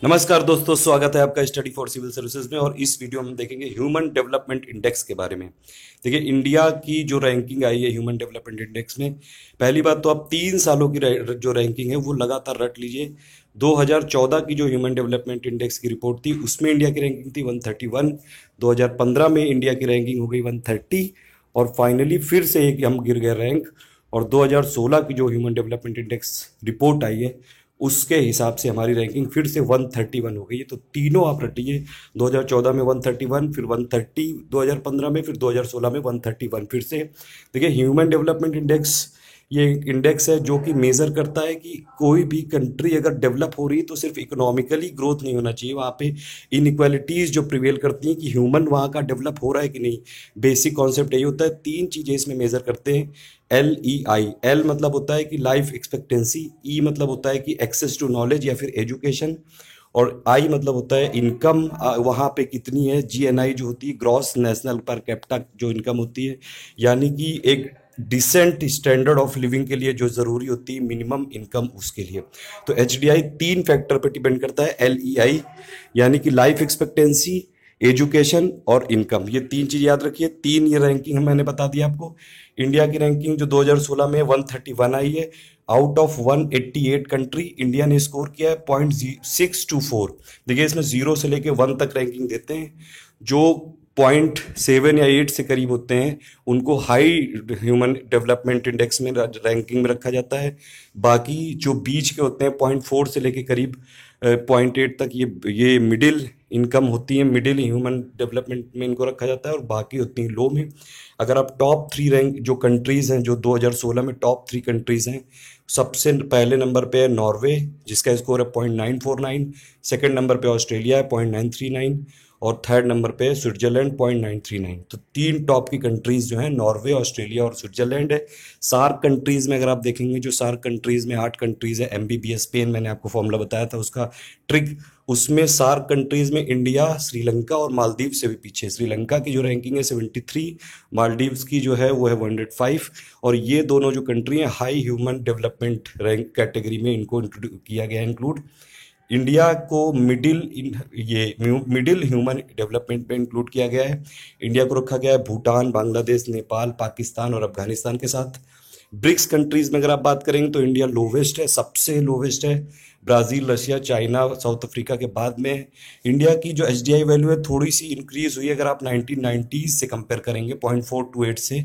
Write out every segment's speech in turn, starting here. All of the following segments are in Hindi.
नमस्कार दोस्तों, स्वागत है आपका स्टडी फॉर सिविल सर्विसेज में। और इस वीडियो में हम देखेंगे ह्यूमन डेवलपमेंट इंडेक्स के बारे में। देखिए, इंडिया की जो रैंकिंग आई है ह्यूमन डेवलपमेंट इंडेक्स में, पहली बात तो आप 3 सालों की जो रैंकिंग है वो लगातार रट लीजिए। 2014 की जो ह्यूमन डेवलपमेंट इंडेक्स की रिपोर्ट थी उसमें इंडिया की रैंकिंग थी 131। 2015 में इंडिया की रैंकिंग हो गई 130 और फाइनली फिर से एक हम गिर गए रैंक। और 2016 की जो ह्यूमन डेवलपमेंट इंडेक्स रिपोर्ट आई है उसके हिसाब से हमारी रैंकिंग फिर से 131 हो गई है। तो तीनों आप रटिए, 2014 में 131, फिर 130 2015 में, फिर 2016 में 131 फिर से। देखिए, ह्यूमन डेवलपमेंट इंडेक्स ये एक इंडेक्स है जो कि मेज़र करता है कि कोई भी कंट्री अगर डेवलप हो रही है तो सिर्फ इकोनॉमिकली ग्रोथ नहीं होना चाहिए, वहाँ पे इनइक्वालिटीज़ जो प्रिवेल करती हैं कि ह्यूमन वहाँ का डेवलप हो रहा है कि नहीं। बेसिक कॉन्सेप्ट यही होता है। 3 चीज़ें इसमें मेज़र करते हैं। LEI, एल मतलब होता है कि लाइफ एक्सपेक्टेंसी, ई मतलब होता है कि एक्सेस टू नॉलेज या फिर एजुकेशन, और आई मतलब होता है इनकम वहाँ पे कितनी है। GNI जो होती है ग्रॉस नेशनल पर कैपिटा जो इनकम होती है, यानी कि एक डिसेंट स्टैंडर्ड ऑफ लिविंग के लिए जो ज़रूरी होती है मिनिमम इनकम, उसके लिए। तो HDI 3 फैक्टर पर डिपेंड करता है। LEI यानी कि लाइफ एक्सपेक्टेंसी, एजुकेशन और इनकम, ये 3 चीज़ याद रखिए। ये रैंकिंग मैंने बता दिया आपको। इंडिया की रैंकिंग जो 2016 में 131 आई है, आउट ऑफ 188 कंट्री इंडिया ने स्कोर किया है 0.624। देखिए, इसमें 0 से लेके 1 तक रैंकिंग देते हैं। जो 0.7 या 8 से करीब होते हैं उनको हाई ह्यूमन डेवलपमेंट इंडेक्स में रैंकिंग में रखा जाता है। बाकी जो बीच के होते हैं 0.4 से लेके करीब 0.8 तक, ये मिडिल इनकम होती है, मिडिल ह्यूमन डेवलपमेंट में इनको रखा जाता है, और बाकी होती हैं लो में। अगर आप टॉप 3 रैंक जो कंट्रीज़ हैं जो 2016 में टॉप 3 कंट्रीज़ हैं, सबसे पहले नंबर पे है नॉर्वे जिसका स्कोर है 0.949। सेकंड नंबर पे ऑस्ट्रेलिया है 0.939 और थर्ड नंबर पे स्विट्जरलैंड 0.939। तो 3 टॉप की कंट्रीज़ जो हैं नॉर्वे, ऑस्ट्रेलिया और स्विट्जरलैंड है। सार्क कंट्रीज़ में अगर आप देखेंगे, जो सार्क कंट्रीज़ में 8 कंट्रीज़ है, MBBS स्पेन, मैंने आपको फॉर्मूला बताया था उसका ट्रिक। उसमें सार्क कंट्रीज़ में इंडिया, श्रीलंका और मालदीव से भी पीछे। श्रीलंका की जो रैंकिंग है 73, मालदीव्स की जो है वो है 105। और ये दोनों जो कंट्री हैं high human development rank category में इनको किया गया है इंक्लूड। इंडिया को मिडिल ह्यूमन डेवलपमेंट में इंक्लूड किया गया है। इंडिया को रखा गया है भूटान, बांग्लादेश, नेपाल, पाकिस्तान और अफगानिस्तान के साथ। ब्रिक्स कंट्रीज में अगर आप बात करेंगे तो इंडिया लोवेस्ट है, सबसे लोवेस्ट है। Brazil, Russia, China, south Africa के बाद में है। इंडिया की जो HDI वैल्यू है थोड़ी सी इंक्रीज हुई है अगर आप 1990 से कंपेयर करेंगे, 0.428 से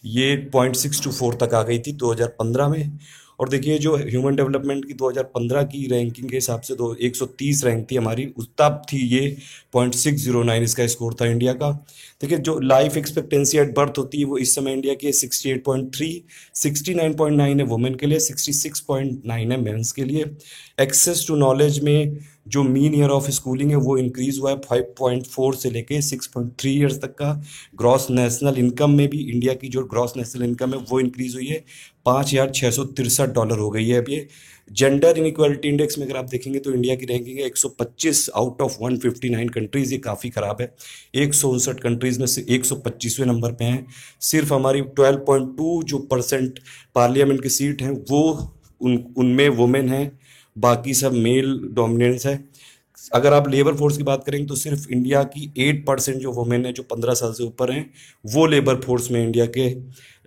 ये 0.624 तक आ गई थी 2015 में। और देखिए, जो ह्यूमन डेवलपमेंट की 2015 की रैंकिंग के हिसाब से 130 रैंक थी हमारी, उस तब थी ये 0.609 इसका स्कोर था इंडिया का। देखिए, जो लाइफ एक्सपेक्टेंसी एट बर्थ होती है वो इस समय इंडिया की 68.3, 69.9 है वुमेन के लिए, 66.9 है मेंस के लिए। एक्सेस टू नॉलेज में जो मीन ईयर ऑफ स्कूलिंग है वो इंक्रीज हुआ है 5.4 से लेके 6.3 ईयर्स तक का। ग्रॉस नेशनल इनकम में भी इंडिया की जो ग्रॉस नेशनल इनकम है वो इंक्रीज हुई है, $5,663 हो गई है अब ये। जेंडर इनइक्वालिटी इंडेक्स में अगर आप देखेंगे तो इंडिया की रैंकिंग है 125 आउट ऑफ 159 कंट्रीज़, ये काफ़ी ख़राब है। 159 कंट्रीज़ में से 125वें नंबर पे हैं। सिर्फ हमारी 12.2 जो परसेंट पार्लियामेंट की सीट हैं वो उनमें वुमेन हैं, बाकी सब मेल डोमिनेंस है। अगर आप लेबर फोर्स की बात करेंगे तो सिर्फ इंडिया की 8% जो वुमेन है जो 15 साल से ऊपर हैं वो लेबर फोर्स में इंडिया के।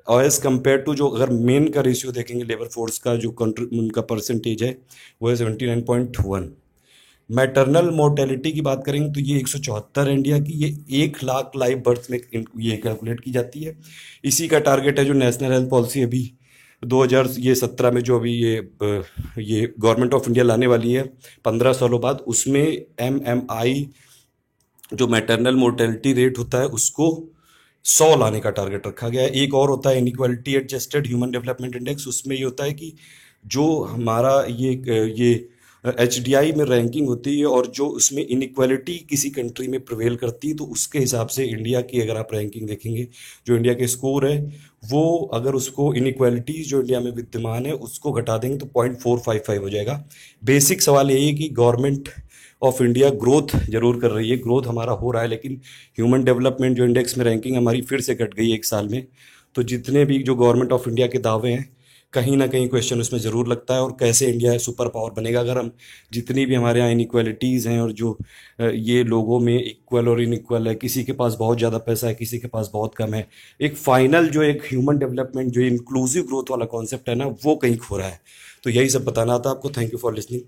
और एज़ कम्पेयर टू जो अगर मेन का रेशियो देखेंगे लेबर फोर्स का जो उनका परसेंटेज है वो है 79.1। मैटरनल मोर्टेलिटी की बात करेंगे तो ये 174 है इंडिया की, ये 1 लाख लाइव बर्थ में ये कैलकुलेट की जाती है। इसी का टारगेट है जो नेशनल हेल्थ पॉलिसी अभी 2017 में जो अभी ये गवर्नमेंट ऑफ इंडिया लाने वाली है 15 सालों बाद, उसमें MMI जो मैटरनल मोर्टेलिटी रेट होता है उसको 100 लाने का टारगेट रखा गया है। एक और होता है inequality adjusted human development index, उसमें ये होता है कि जो हमारा ये HDI में रैंकिंग होती है और जो उसमें इनइक्वालिटी किसी कंट्री में प्रिवेल करती है तो उसके हिसाब से इंडिया की अगर आप रैंकिंग देखेंगे, जो इंडिया के स्कोर है वो अगर उसको इनइक्वालिटीज जो इंडिया में विद्यमान है उसको घटा देंगे तो 0.455 हो जाएगा। बेसिक सवाल यही है कि गवर्नमेंट ऑफ इंडिया ग्रोथ जरूर कर रही है, ग्रोथ हमारा हो रहा है, लेकिन ह्यूमन डेवलपमेंट जो इंडेक्स में रैंकिंग हमारी फिर से घट गई 1 साल में। तो जितने भी जो गवर्नमेंट ऑफ इंडिया के दावे हैं कहीं ना कहीं क्वेश्चन उसमें ज़रूर लगता है। और कैसे इंडिया सुपर पावर बनेगा अगर हम जितनी भी हमारे यहाँ इनइक्वालिटीज़ हैं और जो ये लोगों में इक्वल और इनइक्वल है, किसी के पास बहुत ज़्यादा पैसा है, किसी के पास बहुत कम है, एक फाइनल जो एक ह्यूमन डेवलपमेंट जो इंक्लूसिव ग्रोथ वाला कॉन्सेप्ट है ना, वो कहीं खो रहा है। तो यही सब बताना था आपको। Thank you for listening.